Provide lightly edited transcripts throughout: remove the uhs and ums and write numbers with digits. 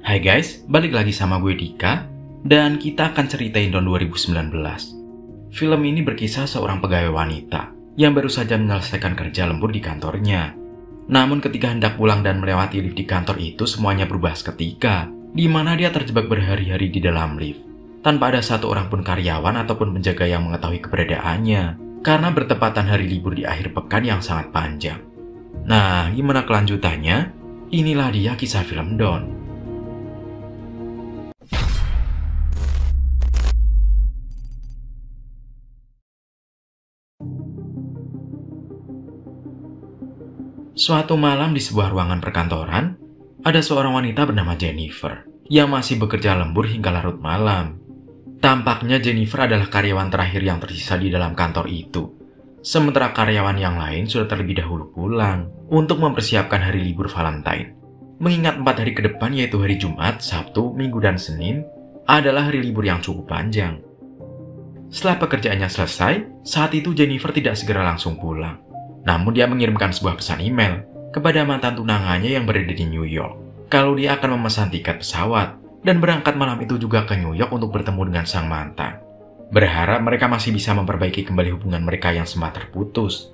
Hai guys, balik lagi sama gue Dika, dan kita akan ceritain tahun 2019. Film ini berkisah seorang pegawai wanita yang baru saja menyelesaikan kerja lembur di kantornya. Namun ketika hendak pulang dan melewati lift di kantor itu, semuanya berubah seketika, di mana dia terjebak berhari-hari di dalam lift, tanpa ada satu orang pun karyawan ataupun penjaga yang mengetahui keberadaannya, karena bertepatan hari libur di akhir pekan yang sangat panjang. Nah, gimana kelanjutannya? Inilah dia kisah film Dawn. Suatu malam di sebuah ruangan perkantoran, ada seorang wanita bernama Jennifer yang masih bekerja lembur hingga larut malam. Tampaknya Jennifer adalah karyawan terakhir yang tersisa di dalam kantor itu. Sementara karyawan yang lain sudah terlebih dahulu pulang untuk mempersiapkan hari libur Valentine. Mengingat 4 hari ke depan yaitu hari Jumat, Sabtu, Minggu, dan Senin adalah hari libur yang cukup panjang. Setelah pekerjaannya selesai, saat itu Jennifer tidak segera langsung pulang. Namun dia mengirimkan sebuah pesan email kepada mantan tunangannya yang berada di New York kalau dia akan memesan tiket pesawat dan berangkat malam itu juga ke New York untuk bertemu dengan sang mantan. Berharap mereka masih bisa memperbaiki kembali hubungan mereka yang sempat terputus.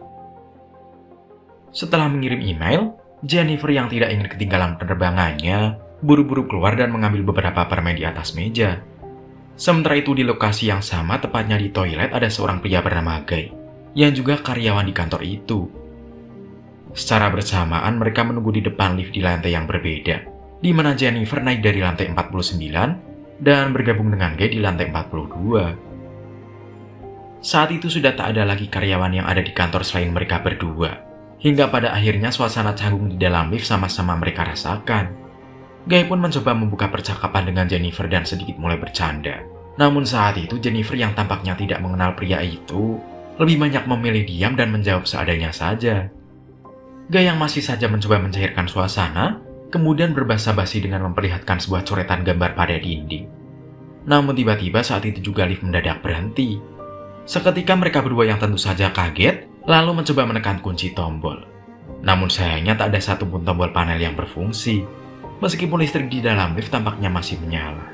Setelah mengirim email, Jennifer yang tidak ingin ketinggalan penerbangannya buru-buru keluar dan mengambil beberapa permen di atas meja. Sementara itu di lokasi yang sama, tepatnya di toilet, ada seorang pria bernama Guy yang juga karyawan di kantor itu. Secara bersamaan mereka menunggu di depan lift di lantai yang berbeda, di mana Jennifer naik dari lantai 49 dan bergabung dengan Guy di lantai 42. Saat itu sudah tak ada lagi karyawan yang ada di kantor selain mereka berdua, hingga pada akhirnya suasana canggung di dalam lift sama-sama mereka rasakan. Guy pun mencoba membuka percakapan dengan Jennifer dan sedikit mulai bercanda. Namun saat itu Jennifer yang tampaknya tidak mengenal pria itu lebih banyak memilih diam dan menjawab seadanya saja. Guy yang masih saja mencoba mencairkan suasana, kemudian berbasa-basi dengan memperlihatkan sebuah coretan gambar pada dinding. Namun tiba-tiba saat itu juga lift mendadak berhenti. Seketika mereka berdua yang tentu saja kaget, lalu mencoba menekan kunci tombol. Namun sayangnya tak ada satupun tombol panel yang berfungsi, meskipun listrik di dalam lift tampaknya masih menyala.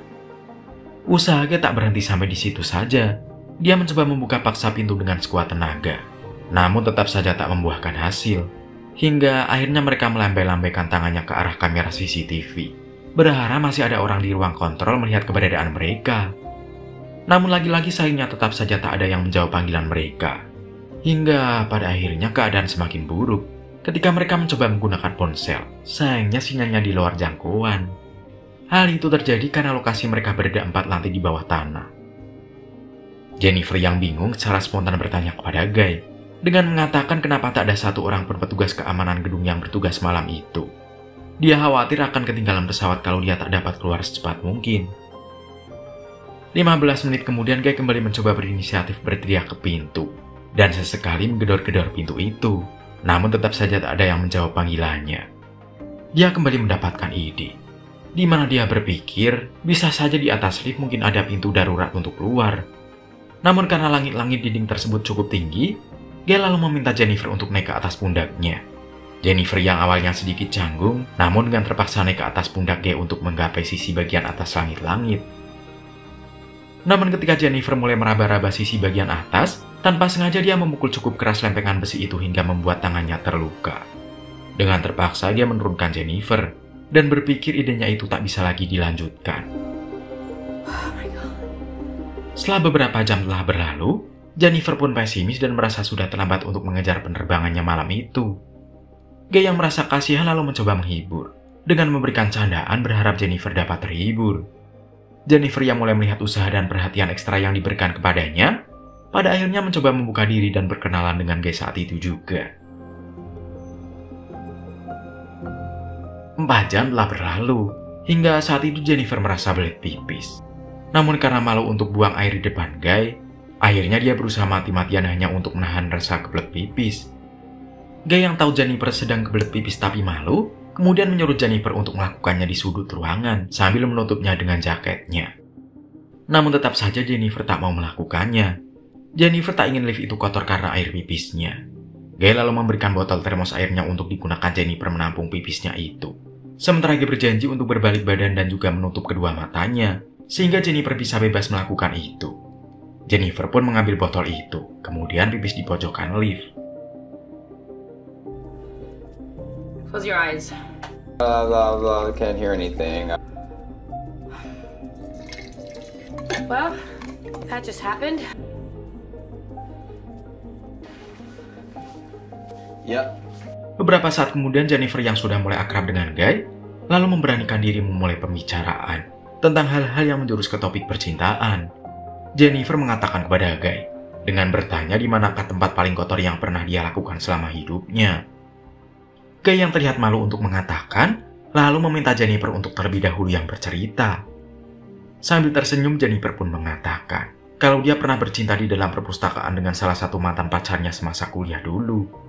Usaha Guy tak berhenti sampai di situ saja. Dia mencoba membuka paksa pintu dengan sekuat tenaga, namun tetap saja tak membuahkan hasil. Hingga akhirnya mereka melambai-lambaikan tangannya ke arah kamera CCTV, berharap masih ada orang di ruang kontrol melihat keberadaan mereka. Namun lagi-lagi sayangnya tetap saja tak ada yang menjawab panggilan mereka. Hingga pada akhirnya keadaan semakin buruk ketika mereka mencoba menggunakan ponsel. Sayangnya sinyalnya di luar jangkauan. Hal itu terjadi karena lokasi mereka berada 4 lantai di bawah tanah. Jennifer yang bingung secara spontan bertanya kepada Guy dengan mengatakan kenapa tak ada satu orang pun petugas keamanan gedung yang bertugas malam itu. Dia khawatir akan ketinggalan pesawat kalau dia tak dapat keluar secepat mungkin. 15 menit kemudian Guy kembali mencoba berinisiatif berteriak ke pintu dan sesekali menggedor-gedor pintu itu. Namun tetap saja tak ada yang menjawab panggilannya. Dia kembali mendapatkan ide, di mana dia berpikir bisa saja di atas lift mungkin ada pintu darurat untuk keluar. Namun karena langit-langit dinding tersebut cukup tinggi, Guy lalu meminta Jennifer untuk naik ke atas pundaknya. Jennifer yang awalnya sedikit canggung, namun dengan terpaksa naik ke atas pundak Guy untuk menggapai sisi bagian atas langit-langit. Namun ketika Jennifer mulai meraba-raba sisi bagian atas, tanpa sengaja dia memukul cukup keras lempengan besi itu hingga membuat tangannya terluka. Dengan terpaksa dia menurunkan Jennifer dan berpikir idenya itu tak bisa lagi dilanjutkan. Setelah beberapa jam telah berlalu, Jennifer pun pesimis dan merasa sudah terlambat untuk mengejar penerbangannya malam itu. Guy yang merasa kasihan lalu mencoba menghibur dengan memberikan candaan berharap Jennifer dapat terhibur. Jennifer yang mulai melihat usaha dan perhatian ekstra yang diberikan kepadanya, pada akhirnya mencoba membuka diri dan berkenalan dengan Guy saat itu juga. 4 jam telah berlalu, hingga saat itu Jennifer merasa belit pipis. Namun karena malu untuk buang air di depan Guy, akhirnya dia berusaha mati-matian hanya untuk menahan rasa kebelet pipis. Guy yang tahu Jennifer sedang kebelet pipis tapi malu, kemudian menyuruh Jennifer untuk melakukannya di sudut ruangan sambil menutupnya dengan jaketnya. Namun tetap saja Jennifer tak mau melakukannya. Jennifer tak ingin lift itu kotor karena air pipisnya. Guy lalu memberikan botol termos airnya untuk digunakan Jennifer menampung pipisnya itu. Sementara Guy berjanji untuk berbalik badan dan juga menutup kedua matanya, sehingga Jennifer bisa bebas melakukan itu. Jennifer pun mengambil botol itu, kemudian pipis di pojokan lift. Close your eyes. Can't hear anything. Well, that just happened. Yep. Beberapa saat kemudian Jennifer yang sudah mulai akrab dengan Guy, lalu memberanikan diri memulai pembicaraan tentang hal-hal yang menjurus ke topik percintaan. Jennifer mengatakan kepada Guy dengan bertanya di manakah tempat paling kotor yang pernah dia lakukan selama hidupnya. Guy yang terlihat malu untuk mengatakan, lalu meminta Jennifer untuk terlebih dahulu yang bercerita. Sambil tersenyum, Jennifer pun mengatakan kalau dia pernah bercinta di dalam perpustakaan dengan salah satu mantan pacarnya semasa kuliah dulu.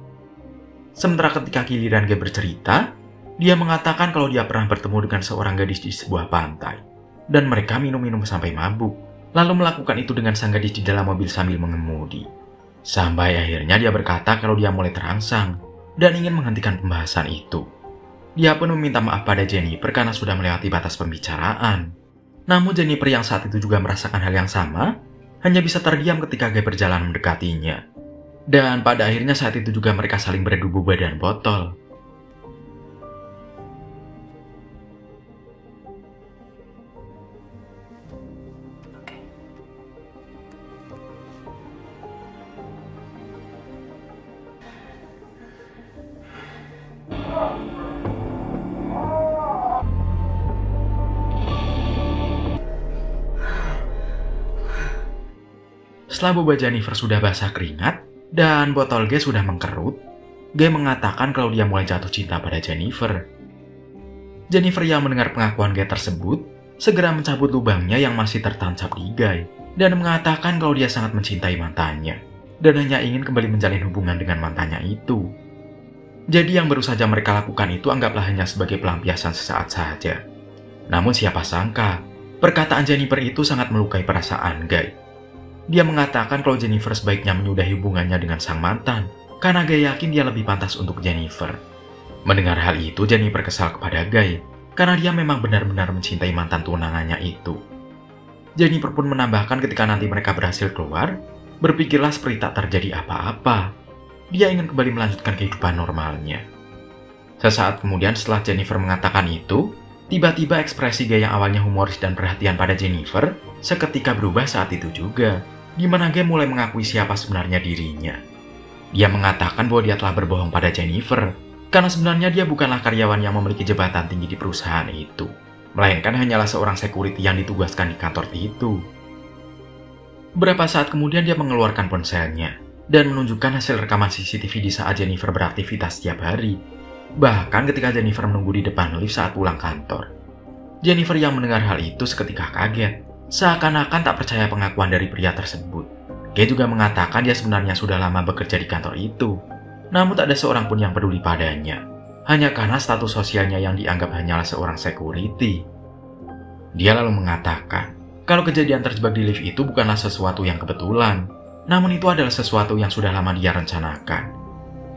Sementara ketika giliran Guy bercerita, dia mengatakan kalau dia pernah bertemu dengan seorang gadis di sebuah pantai, dan mereka minum-minum sampai mabuk, lalu melakukan itu dengan sang gadis di dalam mobil sambil mengemudi. Sampai akhirnya dia berkata kalau dia mulai terangsang, dan ingin menghentikan pembahasan itu. Dia pun meminta maaf pada Jennifer karena sudah melewati batas pembicaraan. Namun Jennifer yang saat itu juga merasakan hal yang sama, hanya bisa terdiam ketika Guy berjalan mendekatinya. Dan pada akhirnya saat itu juga mereka saling beradu boba dan botol. Setelah boba Jennifer sudah basah keringat dan botol Guy sudah mengkerut, Guy mengatakan kalau dia mulai jatuh cinta pada Jennifer. Jennifer yang mendengar pengakuan Guy tersebut segera mencabut lubangnya yang masih tertancap di Guy dan mengatakan kalau dia sangat mencintai mantannya dan hanya ingin kembali menjalin hubungan dengan mantannya itu. Jadi yang baru saja mereka lakukan itu anggaplah hanya sebagai pelampiasan sesaat saja. Namun siapa sangka, perkataan Jennifer itu sangat melukai perasaan Guy. Dia mengatakan kalau Jennifer sebaiknya menyudahi hubungannya dengan sang mantan, karena Guy yakin dia lebih pantas untuk Jennifer. Mendengar hal itu, Jennifer kesal kepada Guy, karena dia memang benar-benar mencintai mantan tunangannya itu. Jennifer pun menambahkan ketika nanti mereka berhasil keluar, berpikirlah seperti tak terjadi apa-apa. Dia ingin kembali melanjutkan kehidupan normalnya. Sesaat kemudian setelah Jennifer mengatakan itu, tiba-tiba ekspresi Guy yang awalnya humoris dan perhatian pada Jennifer seketika berubah saat itu juga, di mana Guy mulai mengakui siapa sebenarnya dirinya. Dia mengatakan bahwa dia telah berbohong pada Jennifer, karena sebenarnya dia bukanlah karyawan yang memiliki jabatan tinggi di perusahaan itu, melainkan hanyalah seorang security yang ditugaskan di kantor itu. Beberapa saat kemudian dia mengeluarkan ponselnya, dan menunjukkan hasil rekaman CCTV di saat Jennifer beraktivitas setiap hari. Bahkan ketika Jennifer menunggu di depan lift saat pulang kantor. Jennifer yang mendengar hal itu seketika kaget, seakan-akan tak percaya pengakuan dari pria tersebut. Guy juga mengatakan dia sebenarnya sudah lama bekerja di kantor itu, namun tak ada seorang pun yang peduli padanya, hanya karena status sosialnya yang dianggap hanyalah seorang security. Dia lalu mengatakan kalau kejadian terjebak di lift itu bukanlah sesuatu yang kebetulan, namun itu adalah sesuatu yang sudah lama dia rencanakan.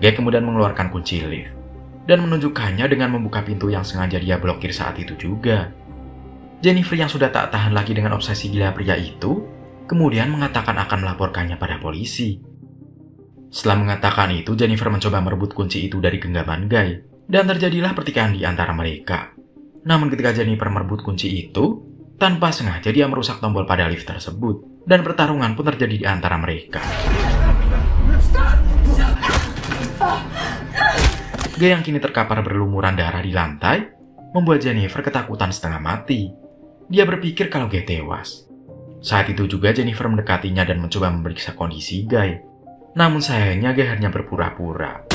Guy kemudian mengeluarkan kunci lift dan menunjukkannya dengan membuka pintu yang sengaja dia blokir saat itu juga. Jennifer yang sudah tak tahan lagi dengan obsesi gila pria itu, kemudian mengatakan akan melaporkannya pada polisi. Setelah mengatakan itu, Jennifer mencoba merebut kunci itu dari genggaman Guy, dan terjadilah pertikaian di antara mereka. Namun ketika Jennifer merebut kunci itu, tanpa sengaja dia merusak tombol pada lift tersebut, dan pertarungan pun terjadi di antara mereka. Guy yang kini terkapar berlumuran darah di lantai, membuat Jennifer ketakutan setengah mati. Dia berpikir kalau Guy tewas. Saat itu juga Jennifer mendekatinya dan mencoba memeriksa kondisi Guy. Namun sayangnya Guy hanya berpura-pura.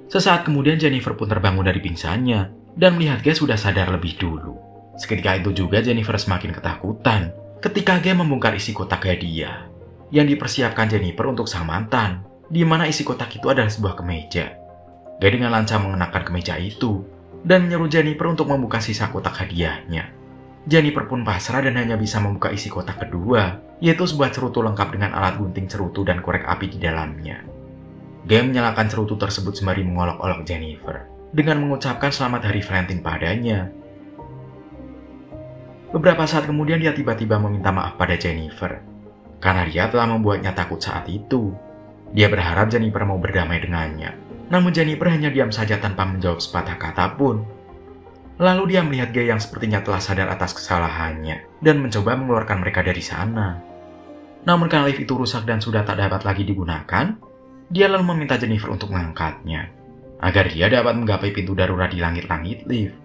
Sesaat kemudian Jennifer pun terbangun dari pingsannya dan melihat Guy sudah sadar lebih dulu. Seketika itu juga Jennifer semakin ketakutan ketika Guy membongkar isi kotak hadiah yang dipersiapkan Jennifer untuk sang mantan, di mana isi kotak itu adalah sebuah kemeja. Guy dengan lancang mengenakan kemeja itu dan menyuruh Jennifer untuk membuka sisa kotak hadiahnya. Jennifer pun pasrah dan hanya bisa membuka isi kotak kedua, yaitu sebuah cerutu lengkap dengan alat gunting cerutu dan korek api di dalamnya. Guy menyalakan cerutu tersebut sembari mengolok-olok Jennifer. dengan mengucapkan selamat hari Valentine padanya. Beberapa saat kemudian dia tiba-tiba meminta maaf pada Jennifer, karena dia telah membuatnya takut saat itu. Dia berharap Jennifer mau berdamai dengannya, namun Jennifer hanya diam saja tanpa menjawab sepatah kata pun. Lalu dia melihat Guy yang sepertinya telah sadar atas kesalahannya, dan mencoba mengeluarkan mereka dari sana. Namun karena lift itu rusak dan sudah tak dapat lagi digunakan, dia lalu meminta Jennifer untuk mengangkatnya, agar dia dapat menggapai pintu darurat di langit-langit lift.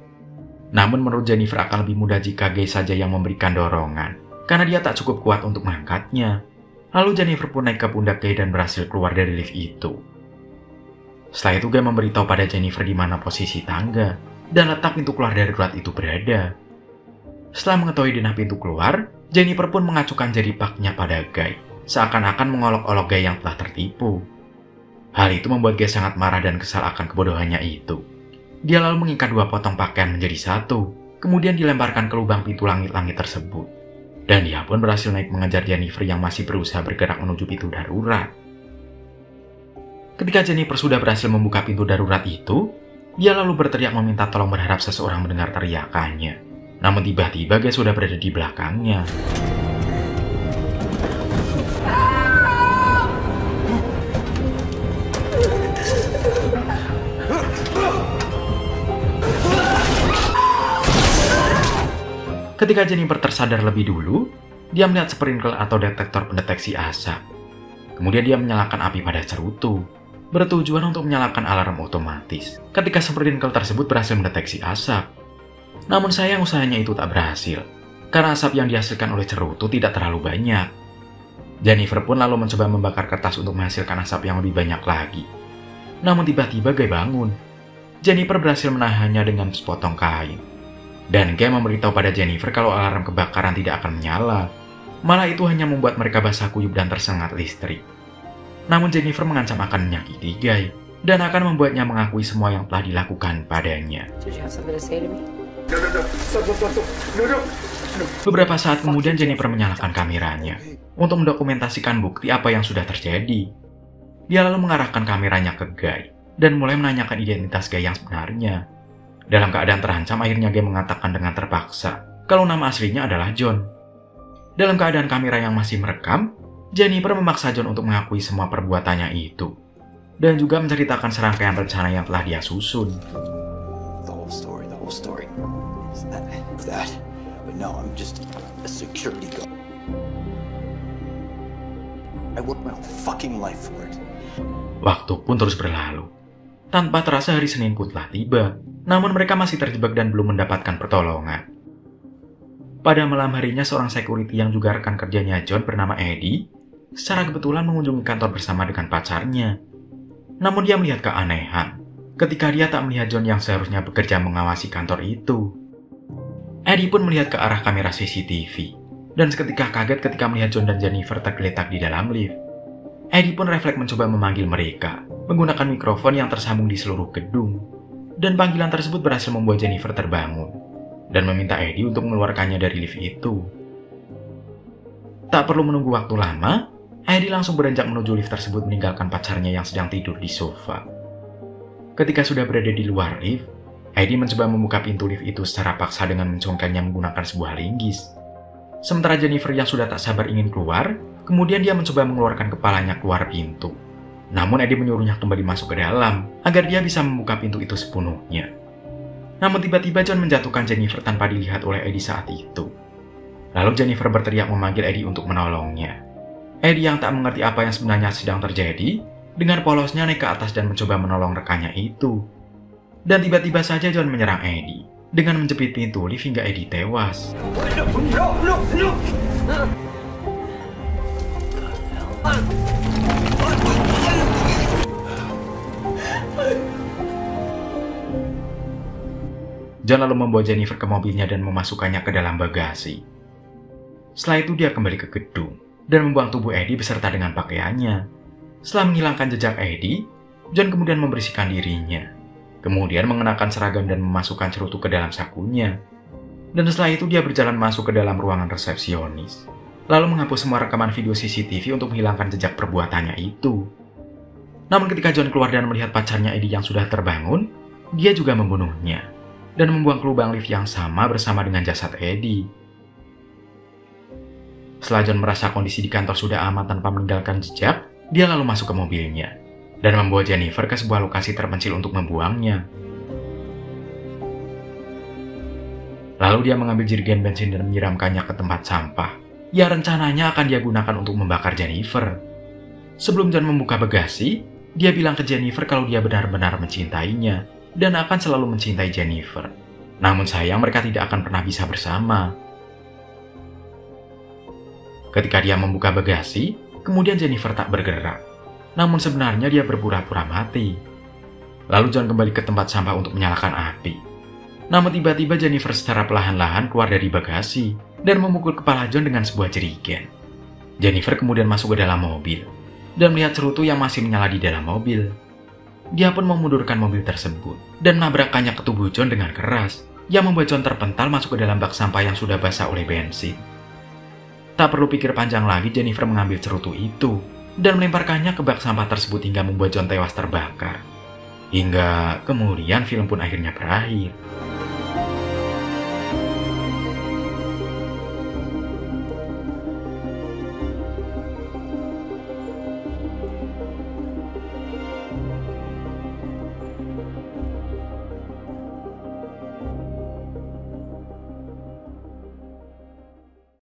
Namun menurut Jennifer akan lebih mudah jika Guy saja yang memberikan dorongan, karena dia tak cukup kuat untuk mengangkatnya. Lalu Jennifer pun naik ke pundak Guy dan berhasil keluar dari lift itu. Setelah itu Guy memberitahu pada Jennifer di mana posisi tangga dan letak pintu keluar darurat itu berada. Setelah mengetahui denah pintu keluar, Jennifer pun mengacukan jari paknya pada Guy, seakan-akan mengolok-olok Guy yang telah tertipu. Hal itu membuat Guy sangat marah dan kesal akan kebodohannya itu. Dia lalu mengikat 2 potong pakaian menjadi satu, kemudian dilemparkan ke lubang pintu langit-langit tersebut. Dan dia pun berhasil naik mengejar Jennifer yang masih berusaha bergerak menuju pintu darurat. Ketika Jennifer sudah berhasil membuka pintu darurat itu, dia lalu berteriak meminta tolong berharap seseorang mendengar teriakannya. Namun tiba-tiba Guy sudah berada di belakangnya. Ketika Jennifer tersadar lebih dulu, dia melihat sprinkler atau detektor pendeteksi asap. Kemudian dia menyalakan api pada cerutu, bertujuan untuk menyalakan alarm otomatis ketika sprinkler tersebut berhasil mendeteksi asap. Namun sayang usahanya itu tak berhasil, karena asap yang dihasilkan oleh cerutu tidak terlalu banyak. Jennifer pun lalu mencoba membakar kertas untuk menghasilkan asap yang lebih banyak lagi. Namun tiba-tiba Guy bangun. Jennifer berhasil menahannya dengan sepotong kain. Dan Guy memberitahu pada Jennifer kalau alarm kebakaran tidak akan menyala. Malah itu hanya membuat mereka basah kuyup dan tersengat listrik. Namun Jennifer mengancam akan menyakiti Guy dan akan membuatnya mengakui semua yang telah dilakukan padanya. Beberapa saat kemudian Jennifer menyalakan kameranya untuk mendokumentasikan bukti apa yang sudah terjadi. Dia lalu mengarahkan kameranya ke Guy dan mulai menanyakan identitas Guy yang sebenarnya. Dalam keadaan terancam, akhirnya Guy mengatakan dengan terpaksa kalau nama aslinya adalah John. Dalam keadaan kamera yang masih merekam, Jennifer memaksa John untuk mengakui semua perbuatannya itu, dan juga menceritakan serangkaian rencana yang telah dia susun. The whole story. It's that. But no, I'm just a security guard. I worked my whole fucking life for it. Waktu pun terus berlalu. Tanpa terasa hari Senin pun telah tiba. Namun mereka masih terjebak dan belum mendapatkan pertolongan. Pada malam harinya, seorang security yang juga rekan kerjanya John bernama Eddie secara kebetulan mengunjungi kantor bersama dengan pacarnya. Namun dia melihat keanehan ketika dia tak melihat John yang seharusnya bekerja mengawasi kantor itu. Eddie pun melihat ke arah kamera CCTV dan seketika kaget ketika melihat John dan Jennifer tergeletak di dalam lift. Eddie pun refleks mencoba memanggil mereka menggunakan mikrofon yang tersambung di seluruh gedung. Dan panggilan tersebut berhasil membuat Jennifer terbangun dan meminta Eddie untuk mengeluarkannya dari lift itu. Tak perlu menunggu waktu lama, Eddie langsung beranjak menuju lift tersebut meninggalkan pacarnya yang sedang tidur di sofa. Ketika sudah berada di luar lift, Eddie mencoba membuka pintu lift itu secara paksa dengan mencongkelnya menggunakan sebuah linggis. Sementara Jennifer yang sudah tak sabar ingin keluar, kemudian dia mencoba mengeluarkan kepalanya keluar pintu. Namun Eddie menyuruhnya kembali masuk ke dalam agar dia bisa membuka pintu itu sepenuhnya. Namun tiba-tiba John menjatuhkan Jennifer tanpa dilihat oleh Eddie saat itu. Lalu Jennifer berteriak memanggil Eddie untuk menolongnya. Eddie yang tak mengerti apa yang sebenarnya sedang terjadi, dengan polosnya naik ke atas dan mencoba menolong rekannya itu. Dan tiba-tiba saja John menyerang Eddie dengan menjepit pintu lift hingga Eddie tewas. John lalu membawa Jennifer ke mobilnya dan memasukkannya ke dalam bagasi. Setelah itu dia kembali ke gedung dan membuang tubuh Eddie beserta dengan pakaiannya. Setelah menghilangkan jejak Eddie, John kemudian membersihkan dirinya. Kemudian mengenakan seragam dan memasukkan cerutu ke dalam sakunya. Dan setelah itu dia berjalan masuk ke dalam ruangan resepsionis. Lalu menghapus semua rekaman video CCTV untuk menghilangkan jejak perbuatannya itu. Namun ketika John keluar dan melihat pacarnya Eddie yang sudah terbangun, dia juga membunuhnya dan membuang ke lubang lift yang sama bersama dengan jasad Eddie. Setelah John merasa kondisi di kantor sudah aman tanpa meninggalkan jejak, dia lalu masuk ke mobilnya dan membawa Jennifer ke sebuah lokasi terpencil untuk membuangnya. Lalu dia mengambil jerigen bensin dan menyiramkannya ke tempat sampah yang rencananya akan dia gunakan untuk membakar Jennifer. Sebelum John membuka bagasi, dia bilang ke Jennifer kalau dia benar-benar mencintainya dan akan selalu mencintai Jennifer. Namun sayang mereka tidak akan pernah bisa bersama. Ketika dia membuka bagasi, kemudian Jennifer tak bergerak. Namun sebenarnya dia berpura-pura mati. Lalu John kembali ke tempat sampah untuk menyalakan api. Namun tiba-tiba Jennifer secara perlahan-lahan keluar dari bagasi dan memukul kepala John dengan sebuah jerigen. Jennifer kemudian masuk ke dalam mobil dan melihat cerutu yang masih menyala di dalam mobil. Dia pun memundurkan mobil tersebut dan menabrakkannya ke tubuh John dengan keras, yang membuat John terpental masuk ke dalam bak sampah yang sudah basah oleh bensin. Tak perlu pikir panjang lagi, Jennifer mengambil cerutu itu dan melemparkannya ke bak sampah tersebut hingga membuat John tewas terbakar. Hingga kemudian film pun akhirnya berakhir.